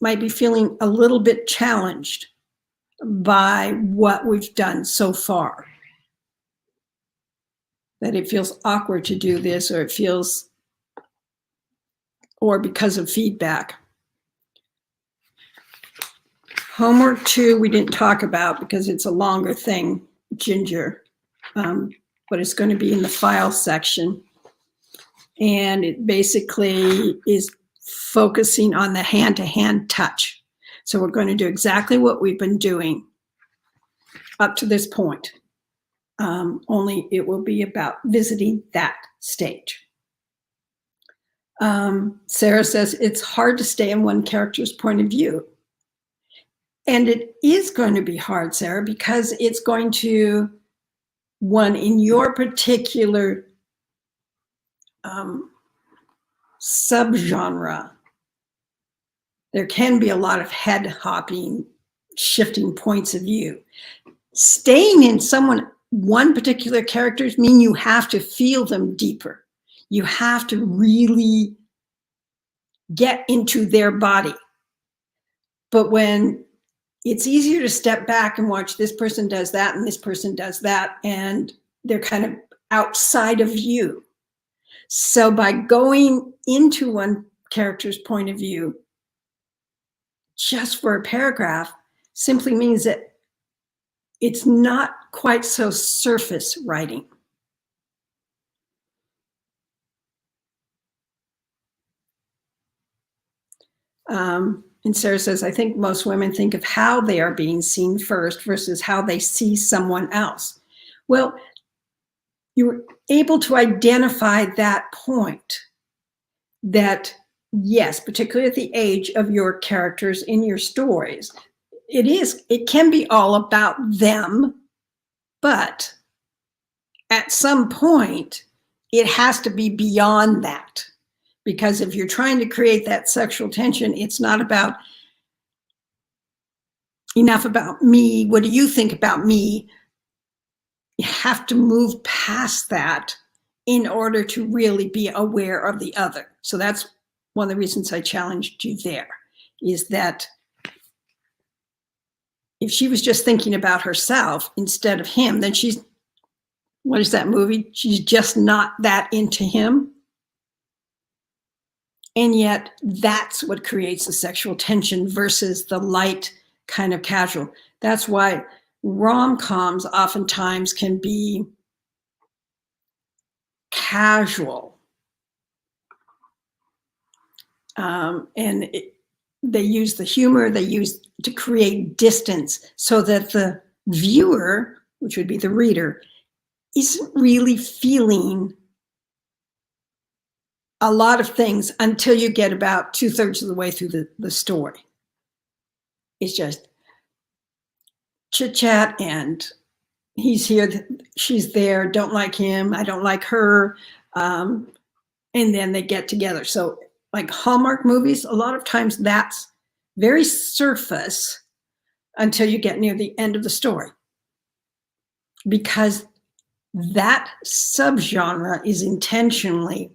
might be feeling a little bit challenged by what we've done so far? That it feels awkward to do this, or it feels, or because of feedback. Homework 2 we didn't talk about because it's a longer thing, Ginger, but it's going to be in the file section. And it basically is focusing on the hand-to-hand touch. So we're going to do exactly what we've been doing up to this point, only it will be about visiting that stage. Sarah says, it's hard to stay in one character's point of view. And it is going to be hard, Sarah, because it's going to, in your particular subgenre, there can be a lot of head hopping, shifting points of view. Staying in one particular character means you have to feel them deeper. You have to really get into their body. But when it's easier to step back and watch this person does that and this person does that, and they're kind of outside of you. So by going into one character's point of view just for a paragraph simply means that it's not quite so surface writing. And Sarah says, I think most women think of how they are being seen first versus how they see someone else. Well, you're able to identify that point that, yes, particularly at the age of your characters in your stories, it can be all about them, but at some point, it has to be beyond that. Because if you're trying to create that sexual tension, it's not about enough about me. What do you think about me? You have to move past that in order to really be aware of the other. So that's one of the reasons I challenged you there, is that if she was just thinking about herself instead of him, then she's, what is that movie? She's just not that into him. And yet that's what creates the sexual tension versus the light kind of casual. That's why rom-coms oftentimes can be casual. They use the humor, they use to create distance so that the viewer, which would be the reader, isn't really feeling a lot of things until you get about 2/3 of the way through the story. It's just chit chat and he's here, she's there, don't like him, I don't like her. And then they get together. So like Hallmark movies, a lot of times that's very surface until you get near the end of the story. Because that subgenre is intentionally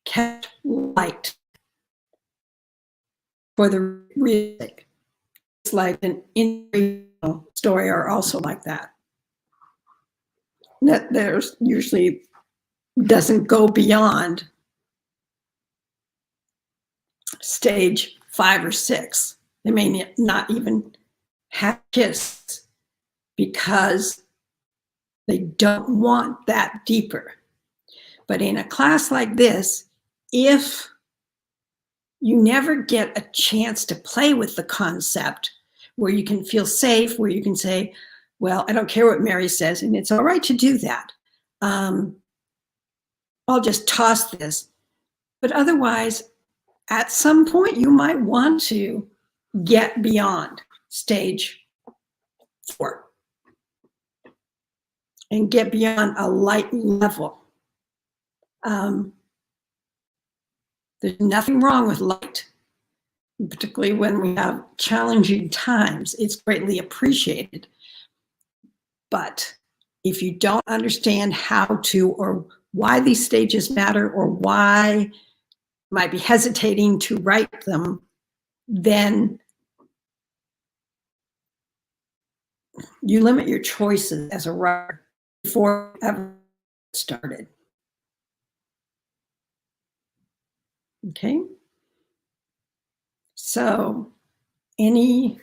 kept light for the reason. It's like an individual story are also like that. That there's usually doesn't go beyond stage 5 or 6. They may not even have kiss because they don't want that deeper. But in a class like this, if you never get a chance to play with the concept where you can feel safe, where you can say, well, I don't care what Mary says, and it's all right to do that. I'll just toss this. But otherwise, at some point, you might want to get beyond stage 4 and get beyond a light level. There's nothing wrong with light, particularly when we have challenging times. It's greatly appreciated. But if you don't understand how to or why these stages matter or why you might be hesitating to write them, then you limit your choices as a writer before ever started. Okay. So, any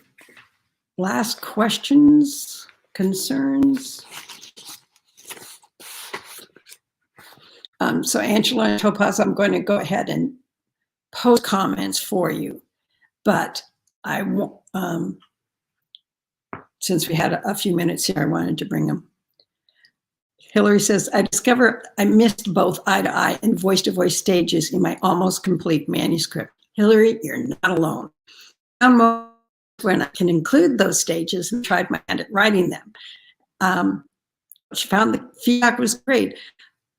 last questions, concerns? So Angela and Topaz, I'm going to go ahead and post comments for you, but I won't, since we had a few minutes here, I wanted to bring them. Hillary says, I discover I missed both eye-to-eye and voice-to-voice stages in my almost complete manuscript. Hillary, you're not alone. When I can include those stages and tried my hand at writing them. She found the feedback was great.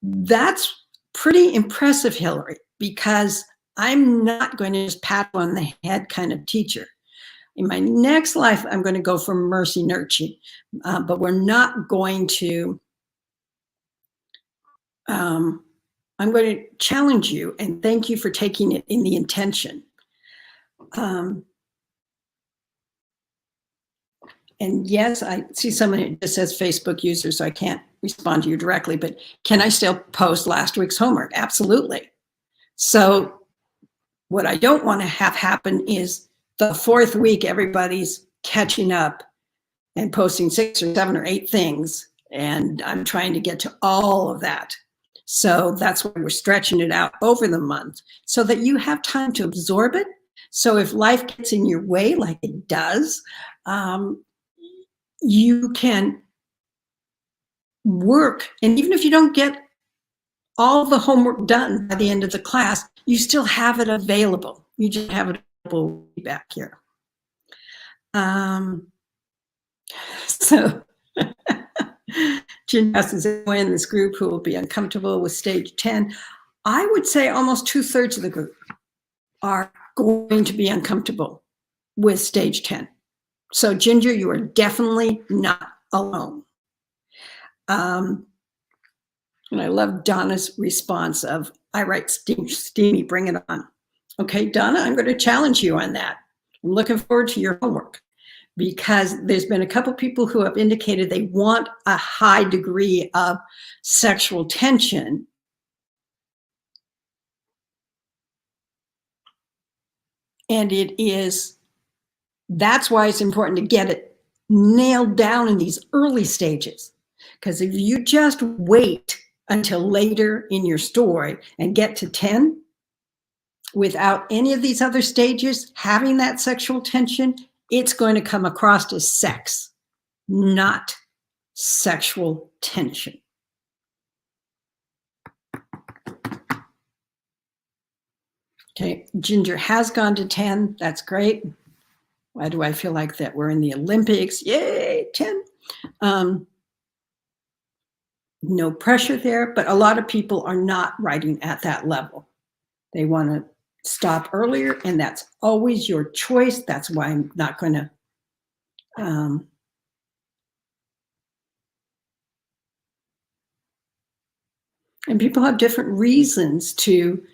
That's pretty impressive, Hillary, because I'm not going to just pat on the head kind of teacher. In my next life, I'm going to go for mercy nurturing, but we're not going to, I'm going to challenge you and thank you for taking it in the intention. And yes, I see someone who just says Facebook user, so I can't respond to you directly, but can I still post last week's homework? Absolutely. So what I don't want to have happen is the 4th week, everybody's catching up and posting 6 or 7 or 8 things. And I'm trying to get to all of that. So that's why we're stretching it out over the month so that you have time to absorb it. So if life gets in your way, like it does, you can work. And even if you don't get all the homework done by the end of the class, you still have it available. You just have a double feedback here. So Jen asks, is anyone in this group who will be uncomfortable with stage 10? I would say almost 2/3 of the group are going to be uncomfortable with stage 10. So Ginger, you are definitely not alone. And I love Donna's response of, I write steamy, bring it on. Okay, Donna, I'm going to challenge you on that. I'm looking forward to your homework, because there's been a couple people who have indicated they want a high degree of sexual tension. And that's why it's important to get it nailed down in these early stages. Because if you just wait until later in your story and get to 10 without any of these other stages having that sexual tension, it's going to come across as sex, not sexual tension. Okay, Ginger has gone to 10. That's great. Why do I feel like that? We're in the Olympics. Yay, 10. No pressure there, but a lot of people are not writing at that level. They want to stop earlier, and that's always your choice. That's why I'm not going to and people have different reasons to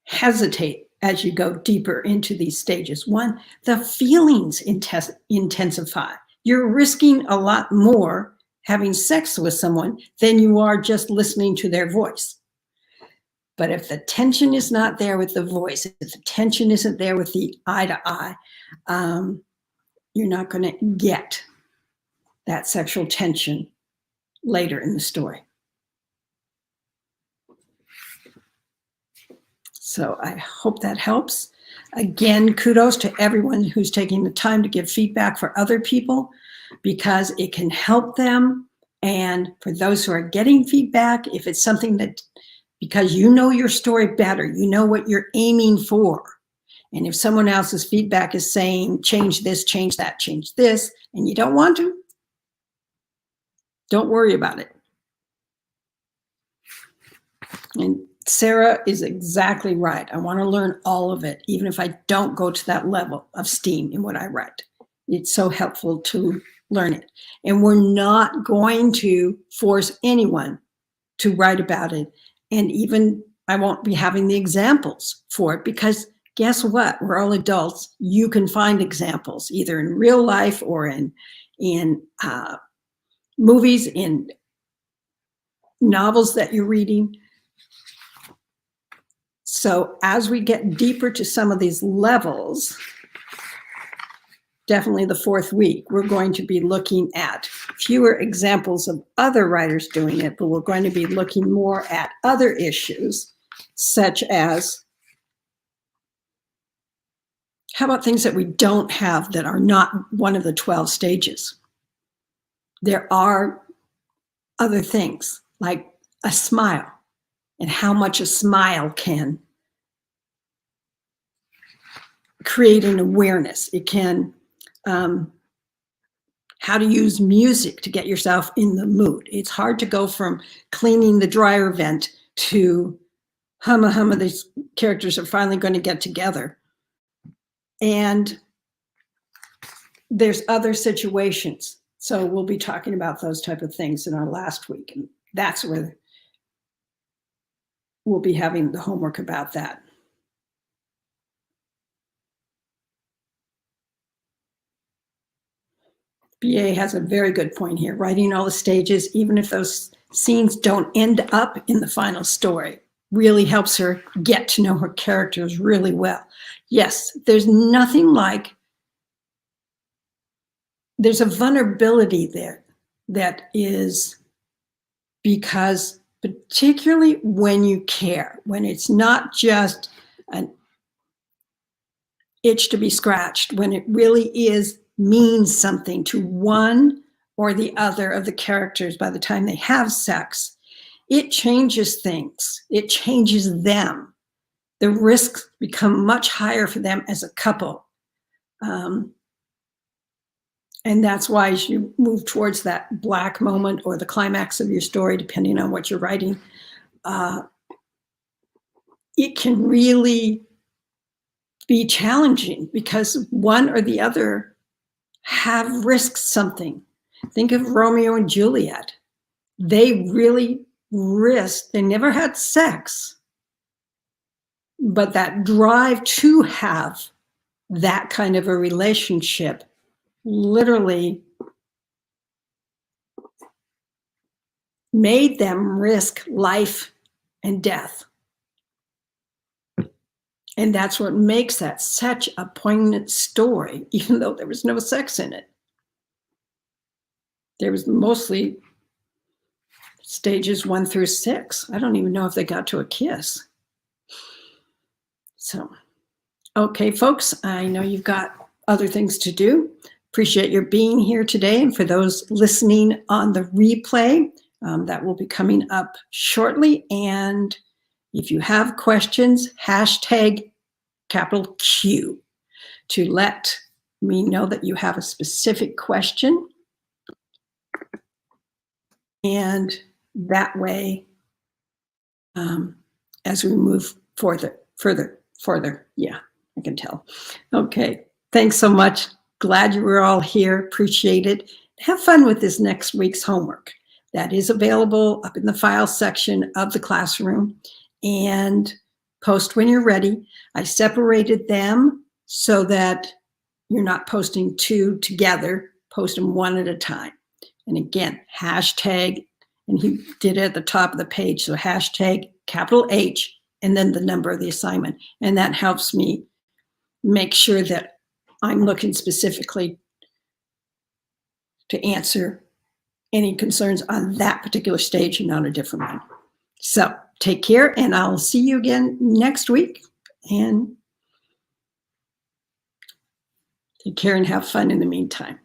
hesitate as you go deeper into these stages. One, the feelings intensify. You're risking a lot more having sex with someone than you are just listening to their voice. But if the tension is not there with the voice, if the tension isn't there with the eye to eye, you're not going to get that sexual tension later in the story. So I hope that helps. Again, kudos to everyone who's taking the time to give feedback for other people, because it can help them. And for those who are getting feedback, if it's something that, because you know your story better, you know what you're aiming for. And if someone else's feedback is saying, change this, change that, change this, and you don't want to, don't worry about it. And Sarah is exactly right. I want to learn all of it, even if I don't go to that level of STEAM in what I write. It's so helpful to learn it. And we're not going to force anyone to write about it. And even I won't be having the examples for it, because guess what? We're all adults. You can find examples either in real life or in movies, in novels that you're reading. So as we get deeper to some of these levels, definitely the fourth week, we're going to be looking at fewer examples of other writers doing it, but we're going to be looking more at other issues, such as, how about things that we don't have that are not one of the 12 stages? There are other things like a smile, and how much a smile can create an awareness. It can, how to use music to get yourself in the mood. It's hard to go from cleaning the dryer vent to humma, these characters are finally going to get together. And there's other situations. So we'll be talking about those type of things in our last week. And that's where we'll be having the homework about that. BA has a very good point here. Writing all the stages, even if those scenes don't end up in the final story, really helps her get to know her characters really well. Yes, there's nothing like, there's a vulnerability there that is, because particularly when you care, when it's not just an itch to be scratched, when it really means something to one or the other of the characters by the time they have sex, it changes things. It changes them. the risks become much higher for them as a couple. And that's why as you move towards that black moment or the climax of your story, depending on what you're writing, it can really be challenging because one or the other have risked something. Think of Romeo and Juliet. They really risked, they never had sex, but that drive to have that kind of a relationship literally made them risk life and death. And that's what makes that such a poignant story, even though there was no sex in it. There was mostly stages 1 through 6. I don't even know if they got to a kiss. So, okay, folks, I know you've got other things to do. Appreciate your being here today. And for those listening on the replay, that will be coming up shortly. And if you have questions, hashtag capital Q to let me know that you have a specific question. And that way, as we move further, yeah, I can tell. Okay, thanks so much. Glad you were all here. Appreciate it. Have fun with this next week's homework. That is available up in the file section of the classroom, and post when you're ready. I separated them so that you're not posting 2 together, post them 1 at a time. And again, hashtag, and he did it at the top of the page, so hashtag capital H and then the number of the assignment. And that helps me make sure that I'm looking specifically to answer any concerns on that particular stage and not a different one. So take care, and I'll see you again next week. And take care and have fun in the meantime.